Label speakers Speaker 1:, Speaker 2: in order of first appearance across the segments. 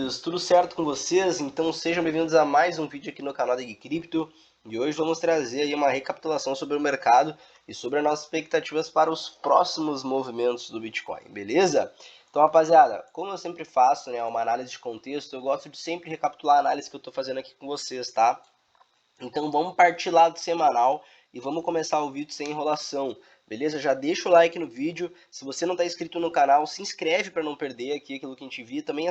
Speaker 1: queridos, tudo certo com vocês? Então sejam bem-vindos a mais um vídeo aqui no canal da Gui Cripto. E hoje vamos trazer aí uma recapitulação sobre o mercado e sobre as nossas expectativas para os próximos movimentos do Bitcoin, beleza? Então, rapaziada, como eu sempre faço, né, uma análise de contexto, eu gosto de sempre recapitular a análise que eu estou fazendo aqui com vocês, tá? Então vamos partir lá do semanal e vamos começar o vídeo sem enrolação, beleza? Já deixa o like no vídeo, se você não está inscrito no canal, se inscreve para não perder aqui aquilo que a gente viu, também,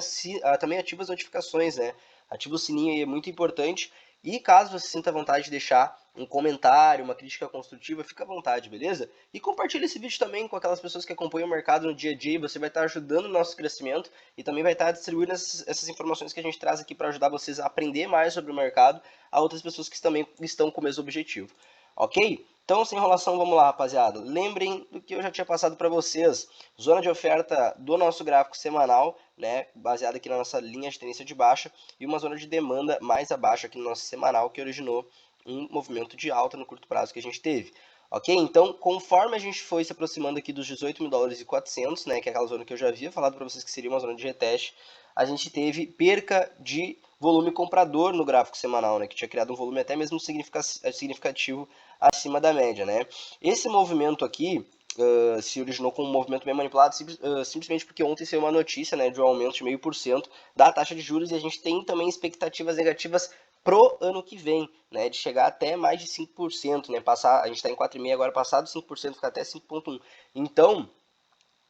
Speaker 1: também ativa as notificações, né? Ativa o sininho aí, é muito importante. E caso você sinta vontade de deixar um comentário, uma crítica construtiva, fica à vontade, beleza? E compartilha esse vídeo também com aquelas pessoas que acompanham o mercado no dia a dia, você vai estar ajudando o nosso crescimento e também vai estar distribuindo essas informações que a gente traz aqui para ajudar vocês a aprender mais sobre o mercado a outras pessoas que também estão com o mesmo objetivo, ok? Então, sem enrolação, vamos lá, rapaziada. Lembrem do que eu já tinha passado para vocês. Zona de oferta do nosso gráfico semanal, né, baseado aqui na nossa linha de tendência de baixa, e uma zona de demanda mais abaixo aqui no nosso semanal, que originou um movimento de alta no curto prazo que a gente teve. Ok? Então, conforme a gente foi se aproximando aqui dos 18 mil dólares e 400, né, que é aquela zona que eu já havia falado para vocês que seria uma zona de reteste, a gente teve perca de volume comprador no gráfico semanal, né, que tinha criado um volume até mesmo significativo acima da média, né. Esse movimento aqui se originou com um movimento bem manipulado, simplesmente porque ontem saiu uma notícia, né, de um aumento de 0,5% da taxa de juros e a gente tem também expectativas negativas pro ano que vem, né, de chegar até mais de 5%, né, passar, a gente está em 4,5% agora, passado 5%, ficar até 5,1%. Então,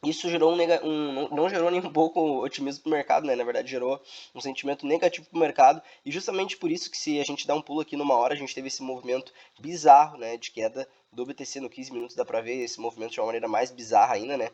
Speaker 1: isso gerou não gerou nem um pouco otimismo para o mercado, né? Na verdade, gerou um sentimento negativo para o mercado. E justamente por isso que se a gente dá um pulo aqui numa hora, a gente teve esse movimento bizarro, né, de queda do BTC no 15 minutos. Dá para ver esse movimento de uma maneira mais bizarra ainda, né?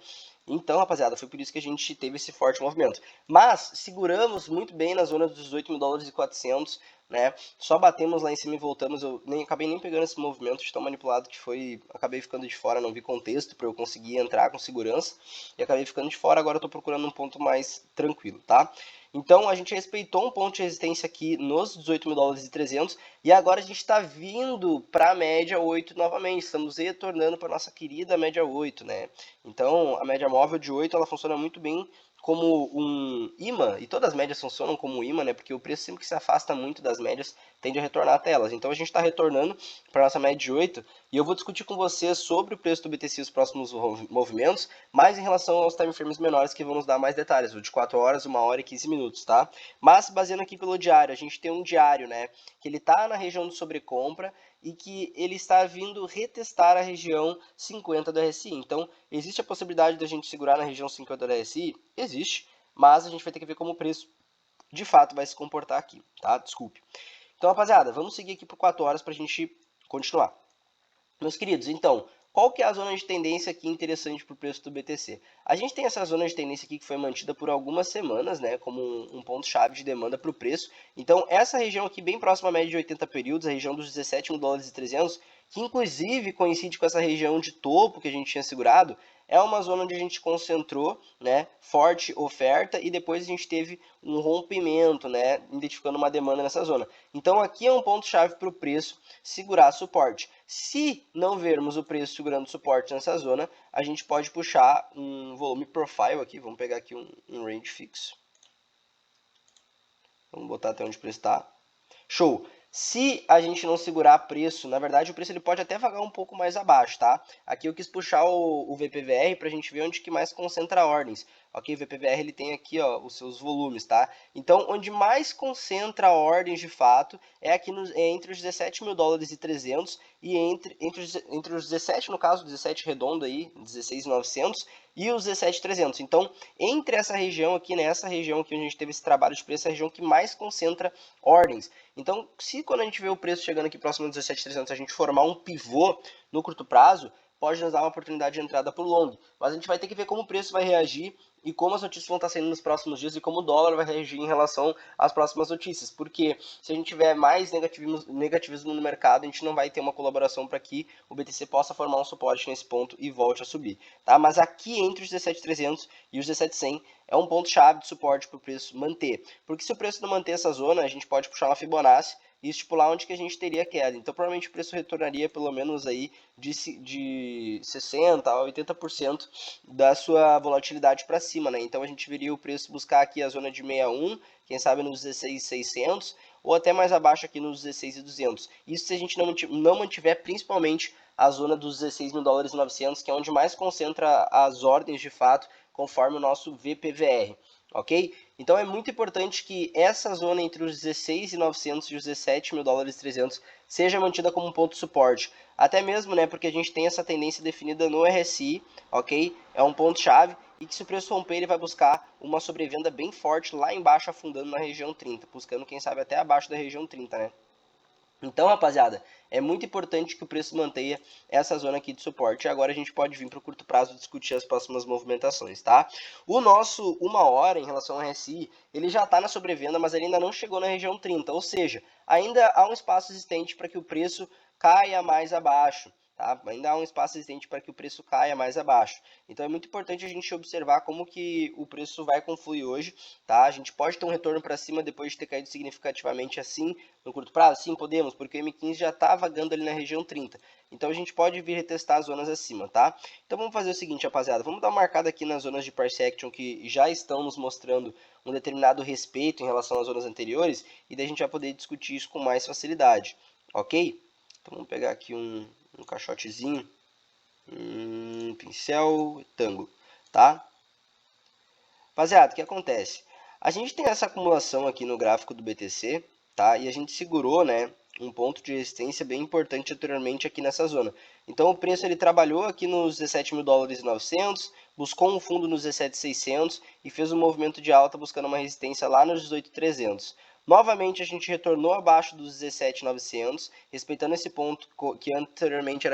Speaker 1: Então, rapaziada, foi por isso que a gente teve esse forte movimento. Mas seguramos muito bem na zona dos 18 mil dólares e 400, né? Só batemos lá em cima e voltamos. Eu acabei nem pegando esse movimento de tão manipulado que foi. Acabei ficando de fora, não vi contexto para eu conseguir entrar com segurança e acabei ficando de fora. Agora eu tô procurando um ponto mais tranquilo, tá? Então a gente respeitou um ponto de resistência aqui nos 18 mil dólares e 300 e agora a gente está vindo para a média 8 novamente. Estamos retornando para nossa querida média 8, né? Então a média móvel de 8 ela funciona muito bem como um imã, e todas as médias funcionam como um imã, né? Porque o preço sempre que se afasta muito das médias tende a retornar até elas. Então a gente está retornando para nossa média de 8 e eu vou discutir com vocês sobre o preço do BTC e os próximos movimentos, mas em relação aos time frames menores que vão nos dar mais detalhes, o de 4 horas, 1 hora e 15 minutos, tá? Mas baseando aqui pelo diário, a gente tem um diário, né, que ele está na região de sobrecompra e que ele está vindo retestar a região 50 do RSI. Então, existe a possibilidade da gente segurar na região 50 do RSI? Existe, mas a gente vai ter que ver como o preço de fato vai se comportar aqui, tá? Desculpe. Então, rapaziada, vamos seguir aqui por 4 horas para a gente continuar. Meus queridos, então, qual que é a zona de tendência aqui interessante para o preço do BTC? A gente tem essa zona de tendência aqui que foi mantida por algumas semanas, né, como um ponto-chave de demanda para o preço. Então, essa região aqui bem próxima à média de 80 períodos, a região dos 17 mil dólares e 300, que inclusive coincide com essa região de topo que a gente tinha segurado, é uma zona onde a gente concentrou, né, forte oferta e depois a gente teve um rompimento, né, identificando uma demanda nessa zona. Então aqui é um ponto-chave para o preço segurar suporte. Se não vermos o preço segurando suporte nessa zona, a gente pode puxar um volume profile aqui, vamos pegar aqui um range fixo. Vamos botar até onde o preço está. Show! Se a gente não segurar preço, na verdade o preço ele pode até vagar um pouco mais abaixo, tá? Aqui eu quis puxar o VPVR para a gente ver onde que mais concentra ordens. Ok, o VPVR ele tem aqui ó, os seus volumes, tá? Então, onde mais concentra ordens de fato é aqui entre os 17 mil dólares e 300 e entre os 17, no caso, 17 redondo aí, 16.900 e os 17.300. Então, entre essa região aqui, nessa região aqui onde a gente teve esse trabalho de preço, é a região que mais concentra ordens. Então, se quando a gente vê o preço chegando aqui próximo dos 17.300, a gente formar um pivô no curto prazo, pode nos dar uma oportunidade de entrada por long. Mas a gente vai ter que ver como o preço vai reagir e como as notícias vão estar saindo nos próximos dias e como o dólar vai reagir em relação às próximas notícias. Porque se a gente tiver mais negativismo no mercado, a gente não vai ter uma colaboração para que o BTC possa formar um suporte nesse ponto e volte a subir. Tá? Mas aqui entre os 17.300 e os 17.100 é um ponto chave de suporte para o preço manter. Porque se o preço não manter essa zona, a gente pode puxar uma Fibonacci e estipular onde que a gente teria queda. Então provavelmente o preço retornaria pelo menos aí de 60% a 80% da sua volatilidade para cima, né? Então a gente veria o preço buscar aqui a zona de 61, quem sabe nos 16.600, ou até mais abaixo aqui nos 16.200. Isso se a gente não mantiver principalmente a zona dos 16 mil dólares e 900, que é onde mais concentra as ordens de fato, conforme o nosso VPVR, ok? Então é muito importante que essa zona entre os 16.900 e os 17 mil dólares e 300 seja mantida como um ponto de suporte. Até mesmo, né, porque a gente tem essa tendência definida no RSI, ok? É um ponto-chave e que se o preço romper, ele vai buscar uma sobrevenda bem forte lá embaixo, afundando na região 30, buscando, quem sabe, até abaixo da região 30, né? Então, rapaziada, é muito importante que o preço mantenha essa zona aqui de suporte. E agora a gente pode vir para o curto prazo discutir as próximas movimentações, tá? O nosso 1 hora em relação ao RSI, ele já está na sobrevenda, mas ele ainda não chegou na região 30. Ou seja, ainda há um espaço existente para que o preço caia mais abaixo. Tá? Ainda há um espaço existente para que o preço caia mais abaixo. Então é muito importante a gente observar como que o preço vai confluir hoje. Tá? A gente pode ter um retorno para cima depois de ter caído significativamente assim no curto prazo? Sim, podemos, porque o M15 já está vagando ali na região 30. Então a gente pode vir retestar as zonas acima, tá? Então vamos fazer o seguinte, rapaziada. Vamos dar uma marcada aqui nas zonas de price action que já estão nos mostrando um determinado respeito em relação às zonas anteriores. E daí a gente vai poder discutir isso com mais facilidade, ok? Então vamos pegar aqui um caixotezinho, um pincel, retângulo, tá? Rapaziada, o que acontece? A gente tem essa acumulação aqui no gráfico do BTC, tá? E a gente segurou, né, um ponto de resistência bem importante anteriormente aqui nessa zona. Então o preço ele trabalhou aqui nos 17 mil dólares e 900, buscou um fundo nos 17.600 e fez um movimento de alta buscando uma resistência lá nos 18.300. Novamente a gente retornou abaixo dos 17.900, respeitando esse ponto que anteriormente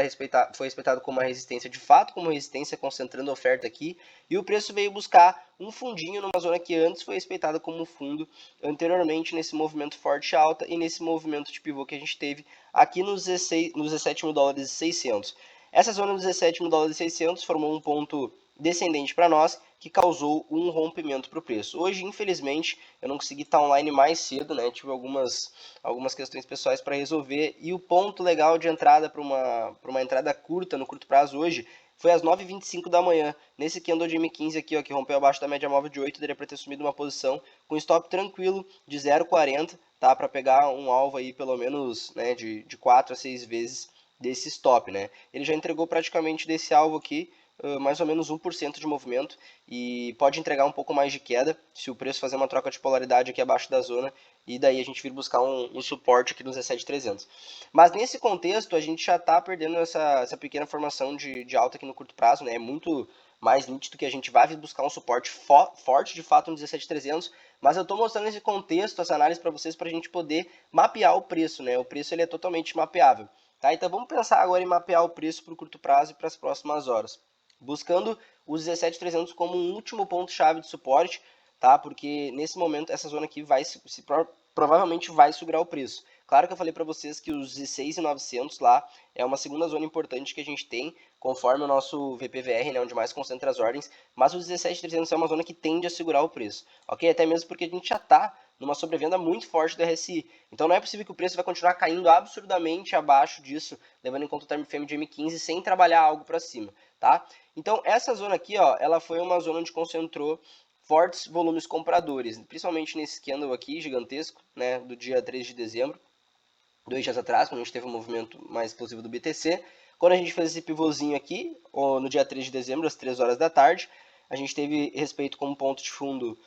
Speaker 1: foi respeitado como uma resistência de fato, como resistência concentrando a oferta aqui, e o preço veio buscar um fundinho numa zona que antes foi respeitada como fundo anteriormente nesse movimento forte alta e nesse movimento de pivô que a gente teve aqui nos 17 mil dólares e 600. Essa zona dos 17 mil dólares e 600 formou um ponto descendente para nós, que causou um rompimento para o preço. Hoje, infelizmente, eu não consegui estar online mais cedo, né? Tive algumas questões pessoais para resolver, e o ponto legal de entrada para uma entrada curta, no curto prazo hoje, foi às 9h25 da manhã, nesse candle de M15 aqui, ó, que rompeu abaixo da média móvel de 8, daria para ter sumido uma posição com stop tranquilo de 0,40, tá? Para pegar um alvo aí pelo menos, né, de 4 a 6 vezes desse stop, né? Ele já entregou praticamente desse alvo aqui, mais ou menos 1% de movimento, e pode entregar um pouco mais de queda se o preço fazer uma troca de polaridade aqui abaixo da zona, e daí a gente vir buscar um suporte aqui nos 17.300. Mas nesse contexto a gente já está perdendo essa pequena formação de alta aqui no curto prazo, né? É muito mais nítido que a gente vai vir buscar um suporte forte de fato no 17.300, mas eu estou mostrando esse contexto, essa análise para vocês, para a gente poder mapear o preço, né? O preço ele é totalmente mapeável. Tá? Então vamos pensar agora em mapear o preço para o curto prazo e para as próximas horas, buscando os 17.300 como um último ponto-chave de suporte, tá? Porque nesse momento essa zona aqui provavelmente vai segurar o preço. Claro que eu falei para vocês que os 16.900 lá é uma segunda zona importante que a gente tem, conforme o nosso VPVR, né, onde mais concentra as ordens, mas os 17.300 é uma zona que tende a segurar o preço, ok? Até mesmo porque a gente já está numa sobrevenda muito forte do RSI. Então não é possível que o preço vai continuar caindo absurdamente abaixo disso, levando em conta o time frame de M15, sem trabalhar algo para cima, tá? Então essa zona aqui, ó, ela foi uma zona onde concentrou fortes volumes compradores, principalmente nesse candle aqui gigantesco, né, do dia 3 de dezembro, 2 dias atrás, quando a gente teve um movimento mais explosivo do BTC. Quando a gente fez esse pivôzinho aqui, no dia 3 de dezembro, às 3 horas da tarde, a gente teve respeito como ponto de fundo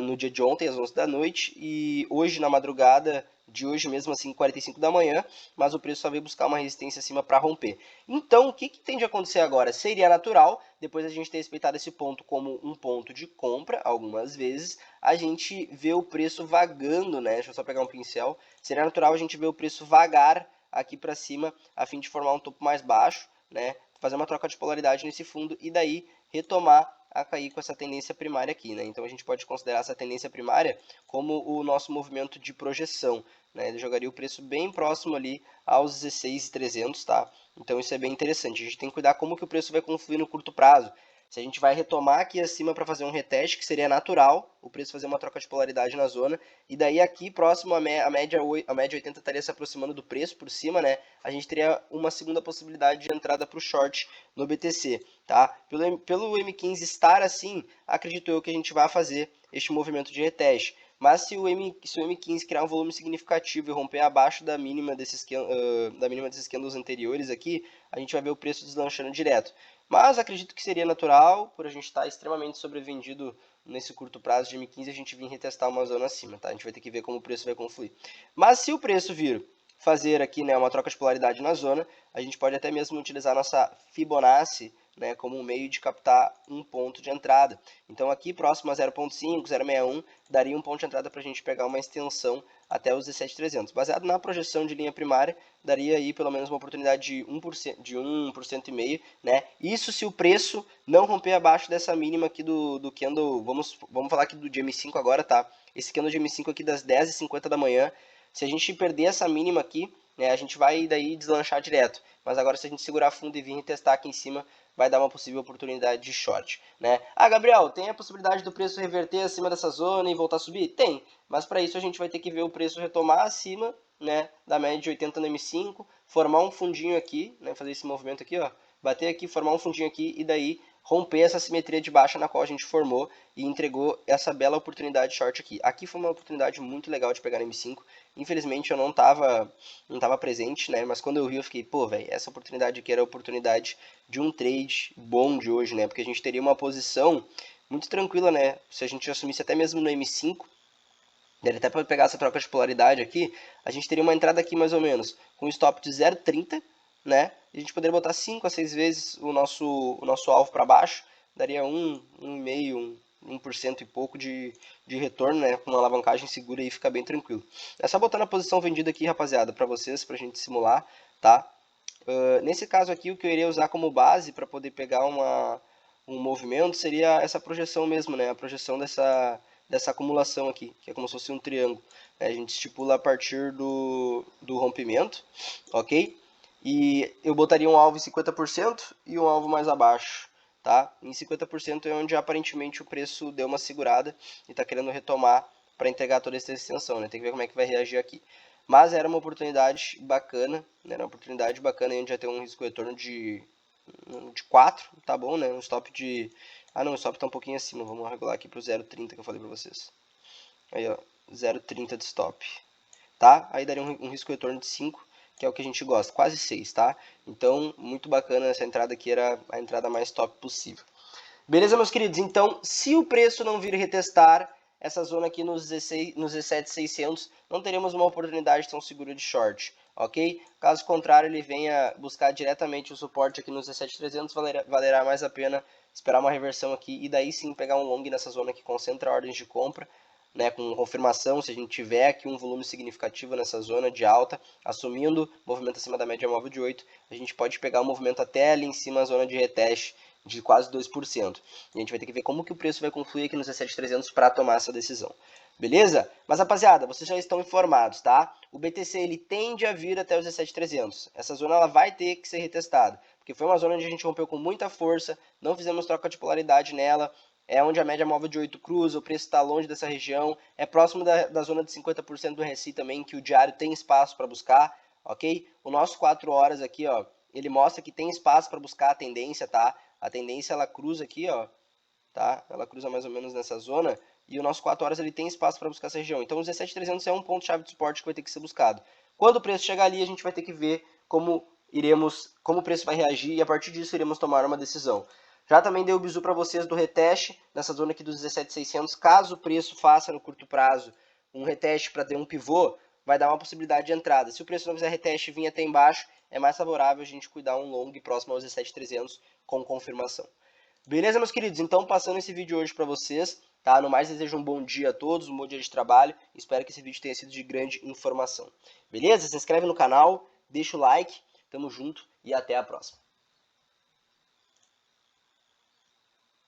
Speaker 1: no dia de ontem, às 11 da noite, e hoje, na madrugada de hoje mesmo, assim, 45 da manhã, mas o preço só veio buscar uma resistência acima para romper. Então, o que tem de acontecer agora? Seria natural, depois a gente ter respeitado esse ponto como um ponto de compra, algumas vezes, a gente vê o preço vagando, né? Deixa eu só pegar um pincel. Seria natural a gente ver o preço vagar aqui para cima, a fim de formar um topo mais baixo, né? Fazer uma troca de polaridade nesse fundo e daí retomar a cair com essa tendência primária aqui, né? Então a gente pode considerar essa tendência primária como o nosso movimento de projeção, né? Ele jogaria o preço bem próximo ali aos 16.300, tá? Então isso é bem interessante. A gente tem que cuidar como que o preço vai confluir no curto prazo. Se a gente vai retomar aqui acima para fazer um reteste, que seria natural, o preço fazer uma troca de polaridade na zona, e daí aqui próximo a média 80 estaria se aproximando do preço por cima, né? A gente teria uma segunda possibilidade de entrada para o short no BTC, tá? Pelo M15 estar assim, acredito eu que a gente vai fazer este movimento de reteste. Mas se o M15 criar um volume significativo e romper abaixo da mínima desses candles anteriores aqui, a gente vai ver o preço deslanchando direto. Mas acredito que seria natural, por a gente estar extremamente sobrevendido nesse curto prazo de M15, a gente vir retestar uma zona acima, tá? A gente vai ter que ver como o preço vai confluir. Mas se o preço vir fazer aqui, né, uma troca de polaridade na zona, a gente pode até mesmo utilizar a nossa Fibonacci, né, como um meio de captar um ponto de entrada. Então aqui próximo a 0.5, 0.61, daria um ponto de entrada para a gente pegar uma extensão até os 17.300. Baseado na projeção de linha primária, daria aí pelo menos uma oportunidade de 1% e meio, né? Isso se o preço não romper abaixo dessa mínima aqui do candle, vamos falar aqui do M5 agora, tá? Esse candle de M5 aqui das 10h50 da manhã, se a gente perder essa mínima aqui, né, a gente vai daí deslanchar direto. Mas agora se a gente segurar fundo e vir testar aqui em cima, vai dar uma possível oportunidade de short, né? Ah, Gabriel, tem a possibilidade do preço reverter acima dessa zona e voltar a subir? Tem, mas para isso a gente vai ter que ver o preço retomar acima, né, da média de 80 no M5, formar um fundinho aqui, né, fazer esse movimento aqui, ó, bater aqui, formar um fundinho aqui e daí romper essa simetria de baixa na qual a gente formou e entregou essa bela oportunidade short aqui. Aqui foi uma oportunidade muito legal de pegar no M5. Infelizmente eu não tava presente, né? Mas quando eu vi eu fiquei, pô, velho, essa oportunidade aqui era a oportunidade de um trade bom de hoje, né? Porque a gente teria uma posição muito tranquila, né? Se a gente assumisse até mesmo no M5, daria até para pegar essa troca de polaridade aqui, a gente teria uma entrada aqui mais ou menos com um stop de 0,30, né? E a gente poderia botar 5 a 6 vezes o nosso alvo para baixo, daria 1,5%, 1% e pouco de retorno, né? Com uma alavancagem segura e fica bem tranquilo. É só botar na posição vendida aqui, rapaziada, para vocês, pra gente simular, tá? Nesse caso aqui, o que eu iria usar como base para poder pegar um movimento seria essa projeção mesmo, né? A projeção dessa acumulação aqui, que é como se fosse um triângulo. A gente estipula a partir do rompimento, ok? E eu botaria um alvo em 50% e um alvo mais abaixo, tá? Em 50% é onde aparentemente o preço deu uma segurada e está querendo retomar para entregar toda essa extensão, né? Tem que ver como é que vai reagir aqui. Mas era uma oportunidade bacana, né? Era uma oportunidade bacana, a gente já tem um risco retorno de 4, tá bom, né? Um stop de... Ah não, o stop tá um pouquinho acima, vamos regular aqui pro 0,30 que eu falei pra vocês. Aí ó, 0,30 de stop, tá? Aí daria um risco retorno de 5, que é o que a gente gosta, quase 6, tá? Então, muito bacana, essa entrada aqui era a entrada mais top possível. Beleza, meus queridos? Então, se o preço não vir retestar essa zona aqui nos 17.600, não teremos uma oportunidade tão segura de short, ok? Caso contrário, ele venha buscar diretamente o suporte aqui nos 17.300, valerá mais a pena esperar uma reversão aqui e daí sim pegar um long nessa zona que concentra ordens de compra, né, com confirmação, se a gente tiver aqui um volume significativo nessa zona de alta, assumindo movimento acima da média móvel de 8, a gente pode pegar um movimento até ali em cima, a zona de reteste de quase 2%. E a gente vai ter que ver como que o preço vai confluir aqui nos 17.300 para tomar essa decisão. Beleza? Mas, rapaziada, vocês já estão informados, tá? O BTC, ele tende a vir até os 17.300. Essa zona, ela vai ter que ser retestada, porque foi uma zona onde a gente rompeu com muita força, não fizemos troca de polaridade nela, é onde a média móvel de 8 cruza, o preço está longe dessa região, é próximo da zona de 50% do RSI também, que o diário tem espaço para buscar, ok? O nosso 4 horas aqui, ó, ele mostra que tem espaço para buscar a tendência, tá? A tendência, ela cruza aqui, ó, tá? Ela cruza mais ou menos nessa zona, e o nosso 4 horas, ele tem espaço para buscar essa região. Então, o 17.300 é um ponto-chave de suporte que vai ter que ser buscado. Quando o preço chegar ali, a gente vai ter que ver como o preço vai reagir, e a partir disso, iremos tomar uma decisão. Já também dei o bizu para vocês do reteste, nessa zona aqui dos 17.600, caso o preço faça no curto prazo um reteste para ter um pivô, vai dar uma possibilidade de entrada. Se o preço não fizer reteste e vir até embaixo, é mais favorável a gente cuidar um long próximo aos 17.300 com confirmação. Beleza, meus queridos? Então, passando esse vídeo hoje para vocês, tá? No mais, desejo um bom dia a todos, um bom dia de trabalho. Espero que esse vídeo tenha sido de grande informação. Beleza? Se inscreve no canal, deixa o like, tamo junto e até a próxima.